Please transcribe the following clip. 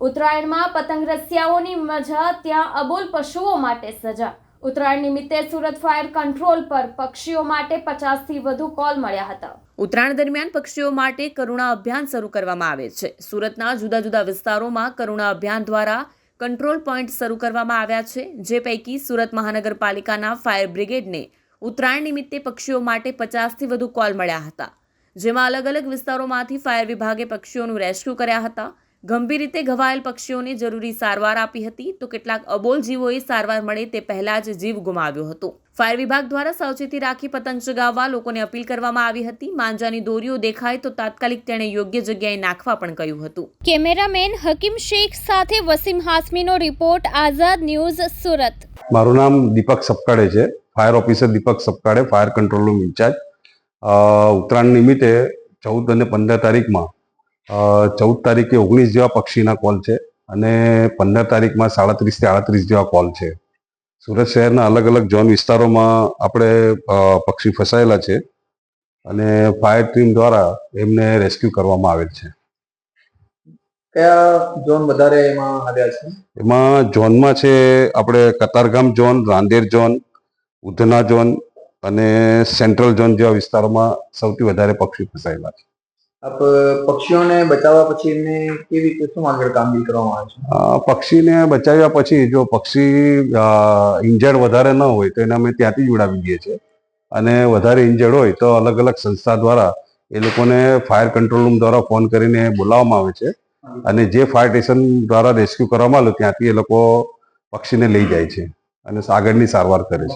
ઉત્તરાયણમાં પતંગ રસિયાઓની મજા, ત્યાં અબોલ પશુઓ માટે સજા। ઉત્તરાયણ નિમિત્તે સુરત ફાયર કંટ્રોલ પર પક્ષીઓ માટે 50થી વધુ કોલ મળ્યા હતા। ઉત્તરાયણ દરમિયાન પક્ષીઓ માટે કરુણા અભિયાન શરૂ કરવામાં આવે છે। સુરતના જુદા જુદા વિસ્તારોમાં કરુણા અભિયાન દ્વારા કંટ્રોલ પોઈન્ટ શરૂ કરવામાં આવ્યા છે, જે પૈકી સુરત મહાનગરપાલિકાના ફાયર બ્રિગેડને ઉત્તરાયણ નિમિત્તે પક્ષીઓ માટે 50થી વધુ કોલ મળ્યા હતા, જેમાં અલગ અલગ વિસ્તારોમાંથી ફાયર વિભાગે પક્ષીઓનું રેસ્ક્યુ કર્યા હતા। ગંભીર રીતે ઘવાયેલ પક્ષીઓને જરૂરી સારવાર આપી હતી, તો કેટલાક અબોલ જીવોએ સારવાર મળે તે પહેલા જ જીવ ગુમાવ્યો હતો। ફાયર વિભાગ દ્વારા સાવચેતી રાખી પતંગ ચગાવવા લોકોને અપીલ કરવામાં આવી હતી। માંજાની દોરીઓ દેખાય તો તાત્કાલિક તેણે યોગ્ય જગ્યાએ નાખવા પણ કહ્યું હતું। કેમેરામેન હકીમ શેખ સાથે વસીમ હાસમીનો રિપોર્ટ, આઝાદ ન્યૂઝ, સુરત। મારું નામ દીપક સપકાડે છે, fire officer Deepak Sapkade, fire control room incharge. Uttarayan નિમિત્તે 14 અને 15 તારીખમાં 14 તારીખે 19 જેવા પક્ષીના કોલ છે અને 15 તારીખમાં 37 થી 38 જેવા કોલ છે। સુરત શહેરના અલગ અલગ ઝોન વિસ્તારોમાં આપણે પક્ષી ફસાયેલા છે અને ફાયર ટીમ દ્વારા એમને રેસ્ક્યુ કરવામાં આવેલ છે। કયા ઝોન વધારે એમાં આવ્યા છે? એમાં ઝોનમાં છે આપણે Katargam zone, Rander zone, Udhna zone અને સેન્ટ્રલ ઝોન જેવા વિસ્તારોમાં સૌથી વધારે પક્ષી ફસાયેલા છે। આપ પક્ષીઓને બચાવવા પછી એમને કેવી રીતે શું આગળ કામગીરી કરવામાં આવે છે? પક્ષીને બચાવ્યા પછી જો પક્ષી ઇન્જર્ડ વધારે ન હોય તો એને અમે ત્યાંથી જ ઉડાવી દઈએ છીએ, અને વધારે ઇન્જર્ડ હોય તો અલગ અલગ સંસ્થા દ્વારા એ લોકોને ફાયર કંટ્રોલ રૂમ દ્વારા ફોન કરીને બોલાવવામાં આવે છે, અને જે ફાયર સ્ટેશન દ્વારા રેસ્ક્યુ કરવામાં આવે ત્યાંથી એ લોકો પક્ષીને લઈ જાય છે અને આગળની સારવાર કરે છે।